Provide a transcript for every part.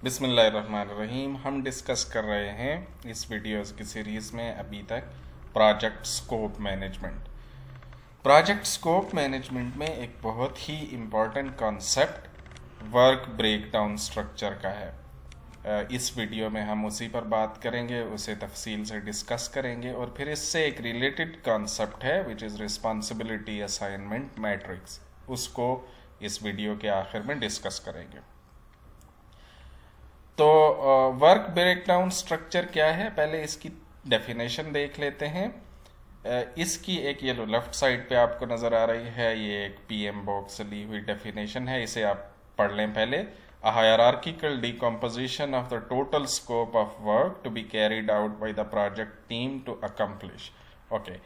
बिस्मिल्लाहिर्रहमानिर्रहीम। हम डिस्कस कर रहे हैं इस वीडियोस की सीरीज़ में अभी तक project scope management. Project scope management में एक बहुत ही important concept work breakdown structure का है। इस वीडियो में हम उसी पर बात करेंगे, उसे तफसील से डिस्कस करेंगे और फिर इससे एक रिलेटेड कॉन्सेप्ट है which is responsibility assignment matrix, उसको इस वीडियो के आखिर में डिस्कस करेंगे। तो वर्क ब्रेकडाउन स्ट्रक्चर क्या है, पहले इसकी डेफिनेशन देख लेते हैं। इसकी एक ये लेफ्ट साइड पे आपको नज़र आ रही है, ये एक पीएम बॉक्स ली हुई डेफिनेशन है, इसे आप पढ़ लें पहले। A hierarchical decomposition of the total scope of work to be carried out by the project team to accomplish. Okay,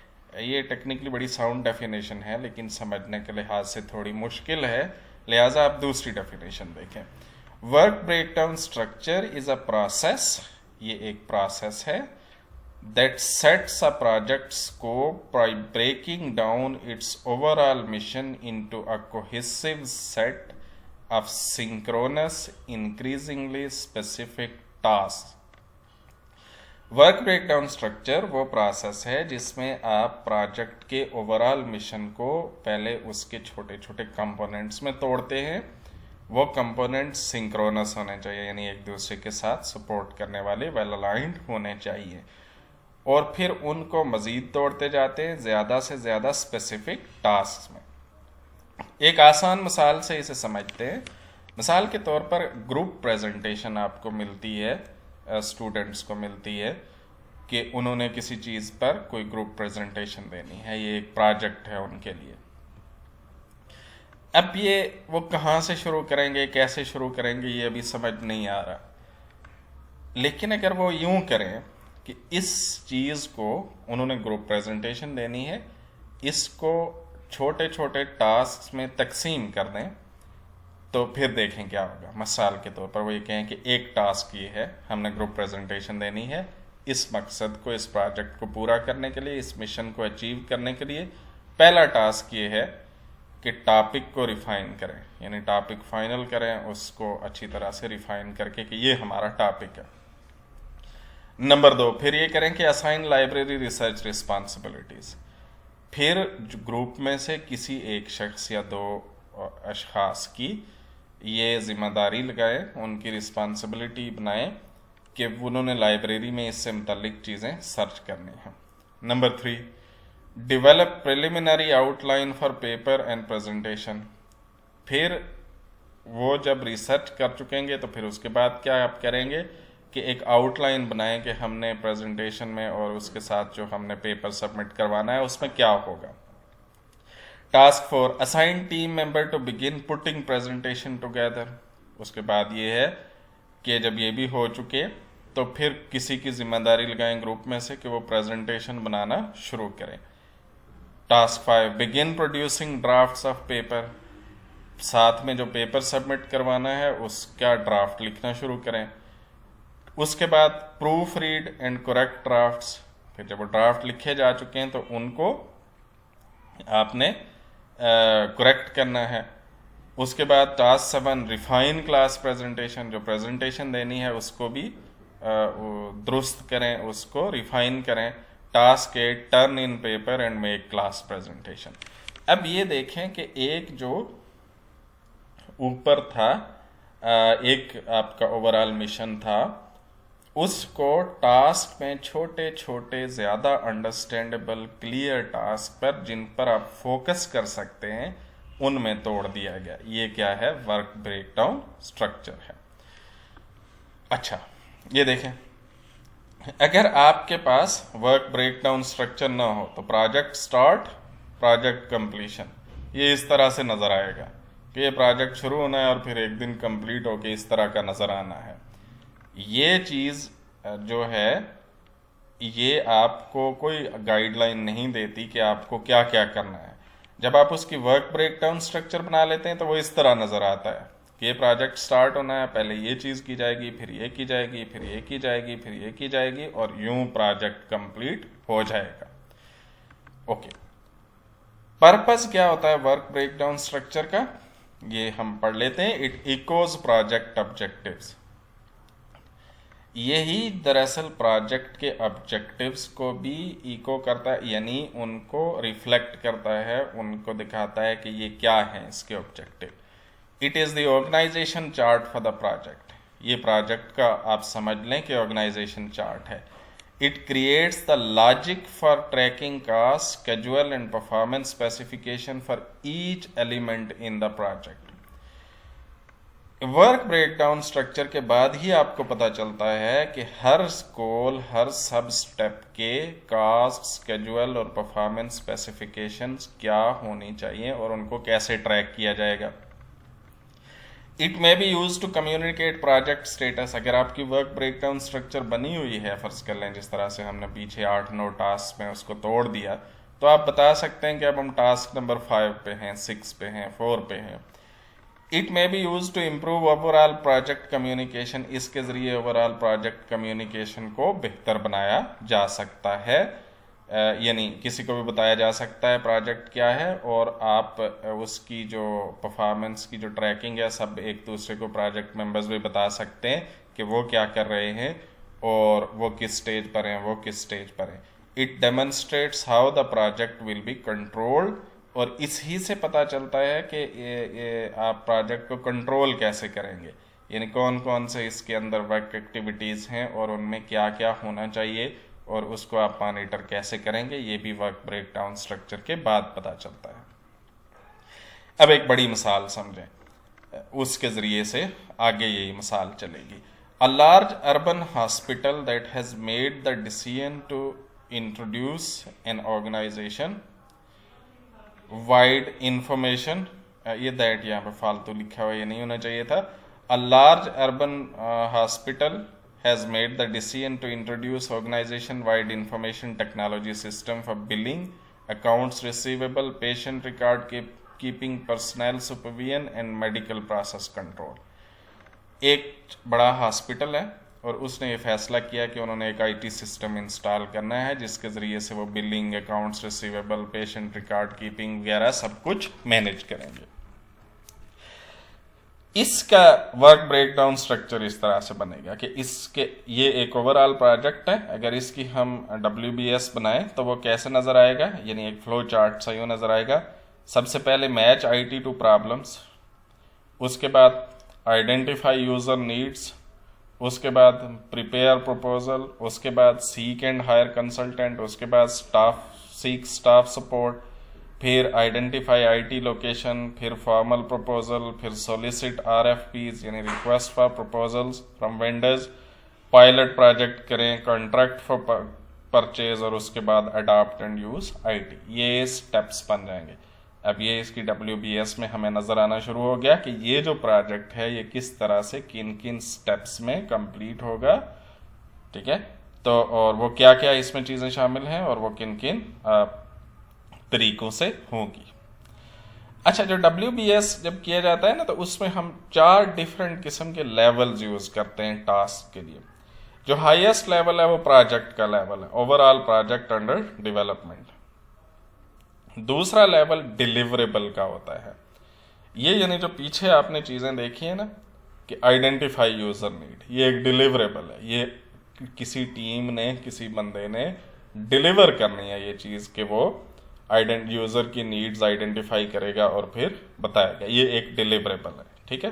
ये टेक्निकली बड़ी साउंड डेफिनेशन है लेकिन समझने के लिहाज से थोड़ी मुश्किल है, लिहाजा आप दूसरी डेफिनेशन देखें। Work breakdown structure is a process, ये एक प्रोसेस है that sets a project scope by breaking down its overall mission into a cohesive set of synchronous, increasingly specific tasks. Work breakdown structure वो process है जिसमें आप project के overall mission को पहले उसके छोटे छोटे कंपोनेंट्स में तोड़ते हैं। वो कंपोनेंट्स सिंक्रोनस होने चाहिए, यानी एक दूसरे के साथ सपोर्ट करने वाले, वेल अलाइंड होने चाहिए, और फिर उनको मज़ीद तोड़ते जाते हैं ज़्यादा से ज़्यादा स्पेसिफिक टास्क में। एक आसान मिसाल से इसे समझते हैं। मिसाल के तौर पर ग्रुप प्रेजेंटेशन आपको मिलती है, स्टूडेंट्स को मिलती है कि उन्होंने किसी चीज़ पर कोई ग्रुप प्रेजेंटेशन देनी है, ये एक प्रोजेक्ट है उनके लिए। अब ये वो कहाँ से शुरू करेंगे, कैसे शुरू करेंगे, ये अभी समझ नहीं आ रहा। लेकिन अगर वो यूं करें कि इस चीज़ को उन्होंने ग्रुप प्रेजेंटेशन देनी है, इसको छोटे छोटे टास्क में तकसीम कर दें, तो फिर देखें क्या होगा। मिसाल के तौर पर वो ये कहें कि एक टास्क ये है, हमने ग्रुप प्रेजेंटेशन देनी है, इस मकसद को, इस प्रोजेक्ट को पूरा करने के लिए, इस मिशन को अचीव करने के लिए पहला टास्क ये है कि टॉपिक को रिफाइन करें, यानी टॉपिक फाइनल करें, उसको अच्छी तरह से रिफाइन करके कि ये हमारा टॉपिक है। नंबर 2, फिर ये करें कि असाइन लाइब्रेरी रिसर्च रिस्पॉन्सिबिलिटीज़। फिर ग्रुप में से किसी एक शख्स या दो अशखास की ये जिम्मेदारी लगाएं, उनकी रिस्पॉन्सिबिलिटी बनाएं कि उन्होंने लाइब्रेरी में इससे मुतल्लिक चीज़ें सर्च करनी हैं। Number 3, develop preliminary outline for paper and presentation. फिर वो जब रिसर्च कर चुकेंगे तो फिर उसके बाद क्या आप करेंगे कि एक आउटलाइन बनाएं कि हमने प्रेजेंटेशन में और उसके साथ जो हमने पेपर सबमिट करवाना है उसमें क्या होगा। Task 4, assign team member to begin putting presentation together. उसके बाद ये है कि जब ये भी हो चुके तो फिर किसी की जिम्मेदारी लगाएं ग्रुप में से कि वो प्रेजेंटेशन बनाना शुरू करें। Task 5, begin producing drafts of paper. साथ में जो पेपर सबमिट करवाना है उसका ड्राफ्ट लिखना शुरू करें। उसके बाद proof read and correct drafts. फिर जब वो ड्राफ्ट लिखे जा चुके हैं तो उनको आपने करेक्ट करना है। उसके बाद टास्क 7, रिफाइन क्लास प्रेजेंटेशन। जो प्रेजेंटेशन देनी है उसको भी दुरुस्त करें, उसको रिफाइन करें। Task 8, turn in paper and make class presentation. अब ये देखें कि एक जो ऊपर था, एक आपका ओवरऑल मिशन था, उसको टास्क में छोटे छोटे ज़्यादा अंडरस्टैंडेबल क्लियर टास्क पर, जिन पर आप फोकस कर सकते हैं, उनमें तोड़ दिया गया। ये क्या है, वर्क ब्रेकडाउन स्ट्रक्चर है। अच्छा, ये देखें, अगर आपके पास वर्क ब्रेकडाउन स्ट्रक्चर ना हो तो प्रोजेक्ट स्टार्ट, प्रोजेक्ट कंप्लीशन, ये इस तरह से नज़र आएगा कि ये प्रोजेक्ट शुरू होना है और फिर एक दिन कंप्लीट होके इस तरह का नज़र आना है। ये चीज़ जो है ये आपको कोई गाइडलाइन नहीं देती कि आपको क्या क्या करना है। जब आप उसकी वर्क ब्रेकडाउन स्ट्रक्चर बना लेते हैं तो वो इस तरह नज़र आता है कि ये प्रोजेक्ट स्टार्ट होना है, पहले ये चीज़ की जाएगी, फिर ये की जाएगी, फिर ये की जाएगी, फिर ये की जाएगी, और यूं प्रोजेक्ट कंप्लीट हो जाएगा। ओके, पर्पस क्या होता है वर्क ब्रेकडाउन स्ट्रक्चर का, ये हम पढ़ लेते हैं। It echoes project objectives. यही दरअसल प्रोजेक्ट के ऑब्जेक्टिव्स को भी इको करता है, यानी उनको रिफ्लेक्ट करता है, उनको दिखाता है कि ये क्या है इसके objective. It is the organisation chart for the project. ये प्रोजेक्ट का आप समझ लें कि ऑर्गेनाइजेशन चार्ट है। It creates the logic for tracking cost, schedule and performance specification for each element in the project. Work breakdown structure के बाद ही आपको पता चलता है कि हर गोल, हर सब स्टेप के कॉस्ट, स्केड्यूल और परफॉर्मेंस स्पेसिफिकेशंस क्या होनी चाहिए और उनको कैसे ट्रैक किया जाएगा। It may be use to communicate project status. अगर आपकी वर्क ब्रेकडाउन स्ट्रक्चर बनी हुई है, फर्ज कर लें जिस तरह से हमने पीछे 8-9 टास्क में उसको तोड़ दिया, तो आप बता सकते हैं कि अब हम टास्क नंबर 5 पे हैं, 6 पे हैं, 4 पे हैं। It may be use to improve overall project communication. इसके जरिए ओवरऑल प्रोजेक्ट कम्युनिकेशन को बेहतर बनाया जा सकता है, यानी किसी को भी बताया जा सकता है प्रोजेक्ट क्या है, और आप उसकी जो परफॉर्मेंस की जो ट्रैकिंग है सब एक दूसरे को प्रोजेक्ट मेंबर्स भी बता सकते हैं कि वो क्या कर रहे हैं और वो किस स्टेज पर हैं, वो किस स्टेज पर हैं। It demonstrates how the project will be controlled, और इसी से पता चलता है कि ये आप प्रोजेक्ट को कंट्रोल कैसे करेंगे, यानी कौन कौन से इसके अंदर वर्क एक्टिविटीज़ हैं और उनमें क्या क्या होना चाहिए और उसको आप मॉनिटर कैसे करेंगे, ये भी वर्क ब्रेकडाउन स्ट्रक्चर के बाद पता चलता है। अब एक बड़ी मिसाल समझें, उसके ज़रिए से आगे यही मिसाल चलेगी। A large urban hospital that has made the decision to introduce an organisation wide information, ये दैट यहाँ पे फालतू लिखा हुआ, ये नहीं होना चाहिए था। A large urban hospital has made the decision to introduce organisation wide information technology system for billing, accounts receivable, patient record keeping, personal supervision and medical process control. एक बड़ा हॉस्पिटल है और उसने ये फैसला किया कि उन्होंने एक आईटी सिस्टम इंस्टॉल करना है जिसके ज़रिए से वो billing, accounts receivable, patient record keeping वगैरह सब कुछ मैनेज करेंगे। इसका वर्क ब्रेकडाउन स्ट्रक्चर इस तरह से बनेगा कि इसके ये एक ओवरऑल प्रोजेक्ट है। अगर इसकी हम WBS बनाएं तो वो कैसे नज़र आएगा, यानी एक फ्लो चार्ट सा यूँ नज़र आएगा। सबसे पहले मैच IT टू प्रॉब्लम्स, उसके बाद आइडेंटिफाई यूज़र नीड्स, उसके बाद प्रिपेयर प्रपोजल, उसके बाद सीक एंड हायर कंसल्टेंट, उसके बाद स्टाफ सपोर्ट, फिर आइडेंटिफाई IT लोकेशन, फिर फॉर्मल प्रपोजल, फिर सोलिसिट RFPs यानी request for proposals from vendors, pilot project करें, कॉन्ट्रैक्ट फॉर परचेज, और उसके बाद अडॉप्ट एंड यूज IT। ये स्टेप्स बन जाएंगे। अब ये इसकी WBS में हमें नज़र आना शुरू हो गया कि ये जो प्रोजेक्ट है ये किस तरह से किन किन स्टेप्स में कंप्लीट होगा, ठीक है। तो और वो क्या क्या इसमें चीज़ें शामिल हैं और वो किन किन तरीकों से होगी। अच्छा, जो WBS जब किया जाता है ना, तो उसमें हम 4 डिफरेंट किस्म के लेवल्स यूज़ करते हैं टास्क के लिए। जो हाईएस्ट लेवल है वो प्रोजेक्ट का लेवल है, ओवरऑल प्रोजेक्ट अंडर डेवलपमेंट। दूसरा लेवल डिलीवरेबल का होता है, ये यानी जो पीछे आपने चीज़ें देखी है ना कि आइडेंटिफाई यूज़र नीड, ये एक डिलीवरेबल है। ये किसी टीम ने, किसी बंदे ने डिलीवर करनी है ये चीज़ कि वो यूज़र की नीड्स आइडेंटिफाई करेगा और फिर बताएगा, ये एक डिलीवरेबल है, ठीक है।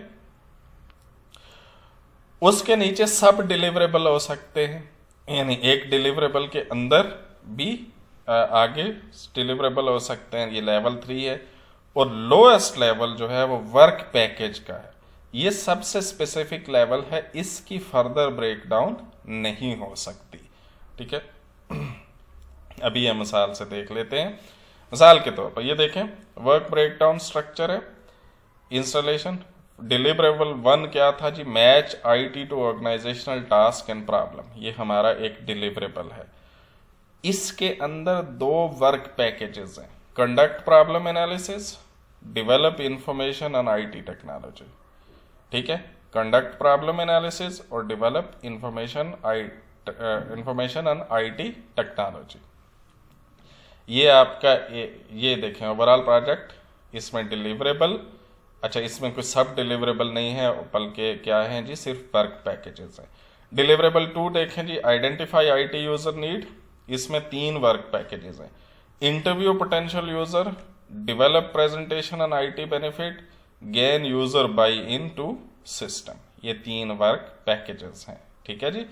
उसके नीचे सब डिलीवरेबल हो सकते हैं, यानी एक डिलीवरेबल के अंदर भी आगे डिलीवरेबल हो सकते हैं, ये लेवल 3 है। और लोएस्ट लेवल जो है वो वर्क पैकेज का है, ये सबसे स्पेसिफिक लेवल है, इसकी फर्दर ब्रेकडाउन नहीं हो सकती, ठीक है। अभी हम मिसाल से देख लेते हैं। मिसाल के तौर पर ये देखें, वर्क ब्रेकडाउन स्ट्रक्चर है, इंस्टॉलेशन, डिलीवरेबल 1 क्या था जी, match IT to organizational task and problem, ये हमारा एक डिलीवरेबल है। इसके अंदर 2 वर्क पैकेजेस हैं, conduct problem analysis, develop information on IT technology, ठीक है। कंडक्ट प्रॉब्लम एनालिसिस और develop information on IT technology. ये आपका ये देखें ओवरऑल प्रोजेक्ट, इसमें डिलीवरेबल, अच्छा इसमें कोई सब डिलीवरेबल नहीं है बल्कि क्या है जी, सिर्फ वर्क पैकेजेस हैं। डिलीवरेबल 2 देखें जी, आइडेंटिफाई आईटी यूजर नीड, इसमें 3 वर्क पैकेजेस हैं। Interview potential user, develop presentation on IT benefit, gain user buy in to system, ये 3 वर्क पैकेजेस हैं। ठीक है जी।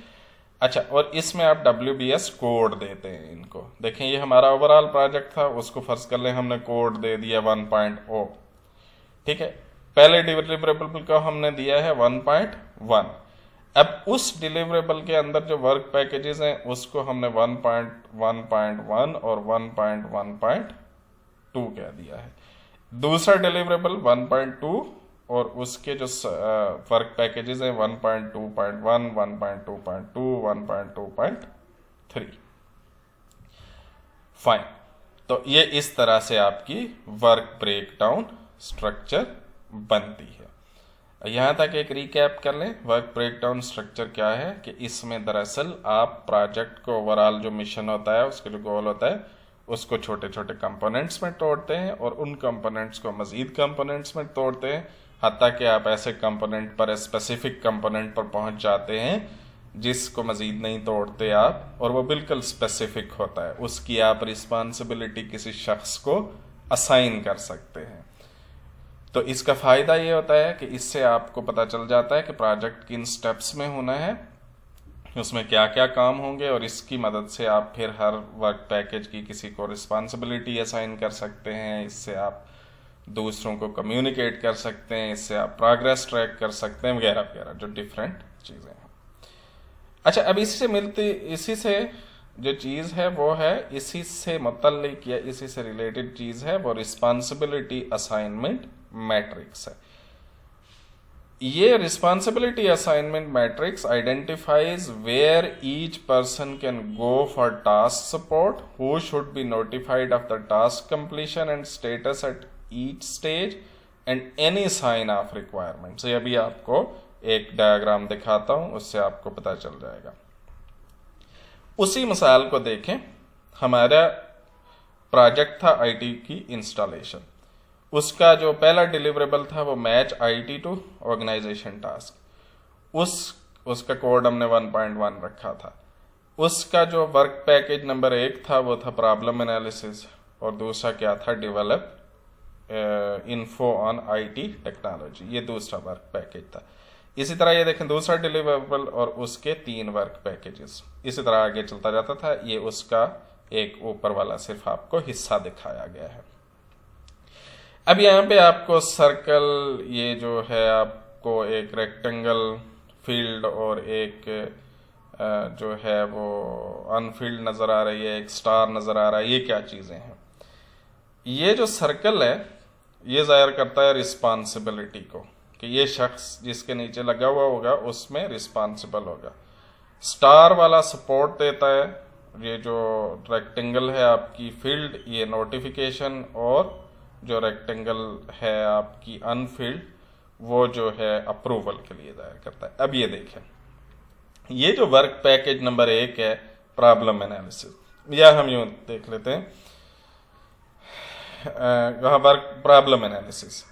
अच्छा, और इसमें आप WBS कोड देते हैं इनको। देखें ये हमारा ओवरऑल प्रोजेक्ट था, उसको फर्ज कर लें हमने कोड दे दिया 1.0। ठीक है, पहले डिलीवरेबल को हमने दिया है 1.1। अब उस डिलीवरेबल के अंदर जो वर्क पैकेजेस हैं उसको हमने 1.1.1 और 1.1.2 कह दिया है। दूसरा डिलीवरेबल 1.2 और उसके जो वर्क पैकेजेस हैं 1.2.1, 1.2.2, 1.2.3। फाइन। तो ये इस तरह से आपकी वर्क ब्रेकडाउन स्ट्रक्चर बनती है। यहां तक एक रिकैप कर लें, वर्क ब्रेकडाउन स्ट्रक्चर क्या है कि इसमें दरअसल आप प्रोजेक्ट को ओवरऑल जो मिशन होता है, उसके जो गोल होता है, उसको छोटे छोटे कंपोनेंट्स में तोड़ते हैं और उन कंपोनेंट्स को मजीद कंपोनेंट्स में तोड़ते हैं, हत्ता कि आप ऐसे कंपोनेंट पर, स्पेसिफिक कंपोनेंट पर पहुंच जाते हैं जिसको मजीद नहीं तोड़ते आप, और वो बिल्कुल स्पेसिफिक होता है, उसकी आप रिस्पॉन्सिबिलिटी किसी शख्स को असाइन कर सकते हैं। तो इसका फायदा ये होता है कि इससे आपको पता चल जाता है कि प्रोजेक्ट किन स्टेप्स में होना है, उसमें क्या क्या काम होंगे, और इसकी मदद से आप फिर हर वर्क पैकेज की किसी को रिस्पॉन्सिबिलिटी असाइन कर सकते हैं। इससे आप दूसरों को कम्युनिकेट कर सकते हैं, इससे आप प्रोग्रेस ट्रैक कर सकते हैं, वगैरह वगैरह जो डिफरेंट चीज़ें हैं। अच्छा, अब इसी से जो चीज़ है वो है, इसी से मुतल्लिक या इसी से रिलेटेड चीज़ है वो रिस्पॉन्सिबिलिटी असाइनमेंट मैट्रिक्स है। ये responsibility assignment matrix identifies where each person can go for task support, who should be notified of the task completion and status at each stage and any sign off requirement. से अभी आपको एक diagram दिखाता हूं, उससे आपको पता चल जाएगा। उसी मिसाल को देखें, हमारा प्रोजेक्ट था आईटी की इंस्टॉलेशन, उसका जो पहला डिलीवरेबल था वो match IT to organisation task, उसका कोड हमने 1.1 रखा था। उसका जो वर्क पैकेज नंबर 1 था वो था प्रॉब्लम एनालिसिस, और दूसरा क्या था, develop info on IT technology, ये दूसरा वर्क पैकेज था। इसी तरह ये देखें, दूसरा डिलीवरेबल और उसके 3 वर्क पैकेजेस, इसी तरह आगे चलता जाता था। ये उसका एक ऊपर वाला सिर्फ आपको हिस्सा दिखाया गया है। अब यहाँ पे आपको सर्कल, ये जो है आपको एक रेक्टेंगल फील्ड और एक जो है वो अनफील्ड नजर आ रही है, एक स्टार नजर आ रहा है, ये क्या चीजें हैं? ये जो सर्कल है ये जाहिर करता है रिस्पॉन्सिबिलिटी को, कि ये शख्स जिसके नीचे लगा हुआ होगा उसमें रिस्पॉन्सिबल होगा। स्टार वाला सपोर्ट देता है, ये जो रेक्टेंगल है आपकी फील्ड, ये नोटिफिकेशन, और जो रेक्टेंगल है आपकी अनफील्ड, वो जो है अप्रूवल के लिए जाहिर करता है। अब ये देखें, ये जो वर्क पैकेज नंबर 1 है प्रॉब्लम एनालिसिस, या हम यूं देख लेते हैं, वर्क प्रॉब्लम एनालिसिस,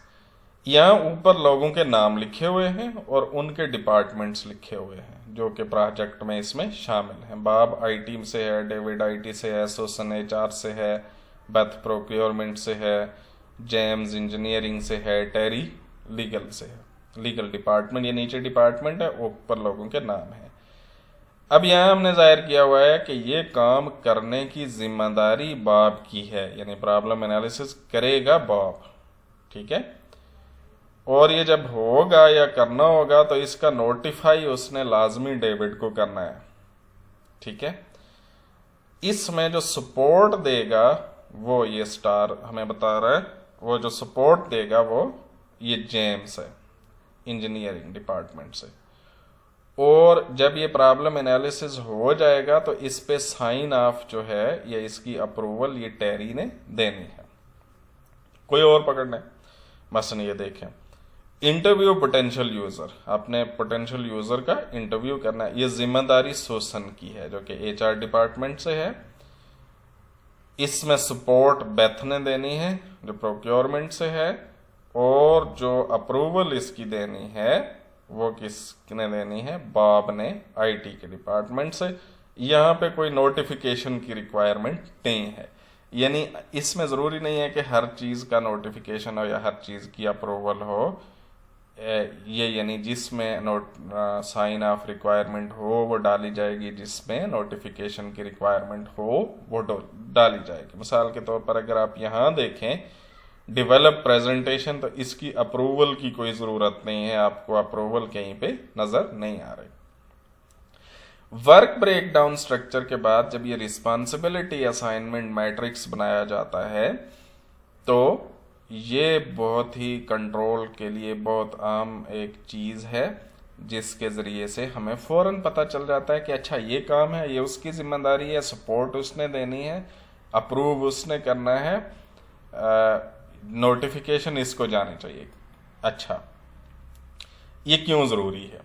यहाँ ऊपर लोगों के नाम लिखे हुए हैं और उनके डिपार्टमेंट्स लिखे हुए हैं जो कि प्रोजेक्ट में इसमें शामिल हैं। बाब आईटी से है, डेविड आईटी से है, सुसन एचआर से है, बेथ प्रोक्योरमेंट से है, जेम्स इंजीनियरिंग से है, टेरी लीगल से है। लीगल डिपार्टमेंट, ये नीचे डिपार्टमेंट है, ऊपर लोगों के नाम है। अब यहाँ हमने जाहिर किया हुआ है कि ये काम करने की जिम्मेदारी बाब की है, यानी प्रॉब्लम एनालिसिस करेगा बाब, ठीक है। और ये जब होगा या करना होगा तो इसका नोटिफाई उसने लाजमी डेविड को करना है, ठीक है। इसमें जो सपोर्ट देगा वो ये स्टार हमें बता रहा है, वो जो सपोर्ट देगा वो ये जेम्स है इंजीनियरिंग डिपार्टमेंट से। और जब ये प्रॉब्लम एनालिसिस हो जाएगा तो इस पे साइन ऑफ जो है ये इसकी अप्रूवल ये टेरी ने देनी है। कोई और पकड़ना है बस नहीं। ये देखें, इंटरव्यू पोटेंशियल यूजर, आपने पोटेंशियल यूजर का इंटरव्यू करना है, ये जिम्मेदारी सोसन की है जो कि एचआर डिपार्टमेंट से है। इसमें सपोर्ट बेथ ने देनी है जो प्रोक्योरमेंट से है, और जो अप्रूवल इसकी देनी है वो किसने देनी है? बॉब ने आईटी के डिपार्टमेंट से। यहाँ पे कोई नोटिफिकेशन की रिक्वायरमेंट नहीं है, यानी इसमें ज़रूरी नहीं है कि हर चीज़ का नोटिफिकेशन हो या हर चीज़ की अप्रूवल हो। ये यानी जिसमें साइन ऑफ रिक्वायरमेंट हो वो डाली जाएगी, जिसमें नोटिफिकेशन की रिक्वायरमेंट हो वो डाली जाएगी। मिसाल के तौर पर अगर आप यहाँ देखें डेवलप प्रेजेंटेशन, तो इसकी अप्रूवल की कोई ज़रूरत नहीं है, आपको अप्रूवल कहीं पे नज़र नहीं आ रही। वर्क ब्रेकडाउन स्ट्रक्चर के बाद जब ये रिस्पॉन्सिबिलिटी असाइनमेंट मैट्रिक्स बनाया जाता है तो ये बहुत ही कंट्रोल के लिए बहुत आम एक चीज़ है, जिसके ज़रिए से हमें फ़ौरन पता चल जाता है कि अच्छा ये काम है, ये उसकी जिम्मेदारी है, सपोर्ट उसने देनी है, अप्रूव उसने करना है, नोटिफिकेशन इसको जानी चाहिए। अच्छा, ये क्यों ज़रूरी है?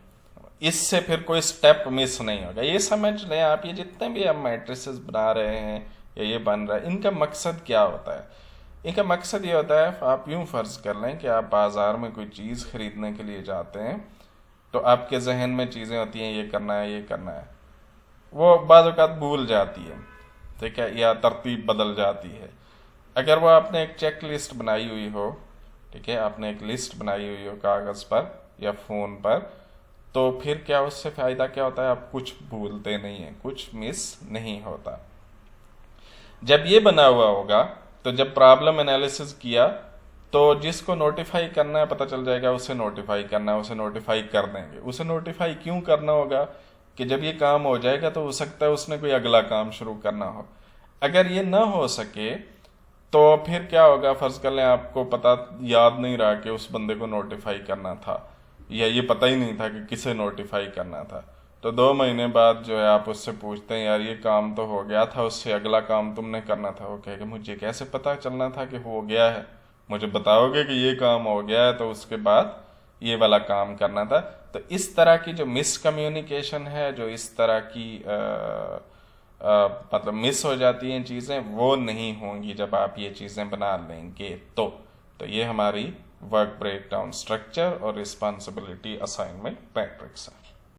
इससे फिर कोई स्टेप मिस नहीं होगा। ये समझ लें आप, ये जितने भी हम मैट्रिसेस बना रहे हैं या ये बन रहा है, इनका मकसद क्या होता है? इनका मकसद ये होता है, आप यूं फर्ज कर लें कि आप बाजार में कोई चीज़ खरीदने के लिए जाते हैं, तो आपके जहन में चीज़ें होती हैं, ये करना है, ये करना है, वो बाज़ औक़ात भूल जाती है, ठीक है, या तरतीब बदल जाती है। अगर वो आपने एक चेक लिस्ट बनाई हुई हो, ठीक है, आपने एक लिस्ट बनाई हुई हो कागज़ पर या फ़ोन पर, तो फिर क्या उससे फ़ायदा क्या होता है? आप कुछ भूलते नहीं हैं, कुछ मिस नहीं होता। जब ये बना हुआ होगा तो जब प्रॉब्लम एनालिसिस किया तो जिसको नोटिफाई करना है पता चल जाएगा, उसे नोटिफाई करना है, उसे नोटिफाई कर देंगे। उसे नोटिफाई क्यों करना होगा? कि जब ये काम हो जाएगा तो हो सकता है उसने कोई अगला काम शुरू करना हो। अगर ये ना हो सके तो फिर क्या होगा? फर्ज कर लें आपको पता याद नहीं रहा कि उस बंदे को नोटिफाई करना था, या ये पता ही नहीं था कि किसे नोटिफाई करना था, तो 2 महीने बाद जो है आप उससे पूछते हैं यार ये काम तो हो गया था, उससे अगला काम तुमने करना था। वो कहेगा मुझे कैसे पता चलना था कि हो गया है, मुझे बताओगे कि ये काम हो गया है तो उसके बाद ये वाला काम करना था। तो इस तरह की जो मिसकम्युनिकेशन है, जो इस तरह की मतलब मिस हो जाती हैं चीज़ें, वो नहीं होंगी जब आप ये चीज़ें बना लेंगे। तो ये हमारी वर्क ब्रेकडाउन स्ट्रक्चर और रिस्पॉन्सिबिलिटी असाइनमेंट मैट्रिक्स है।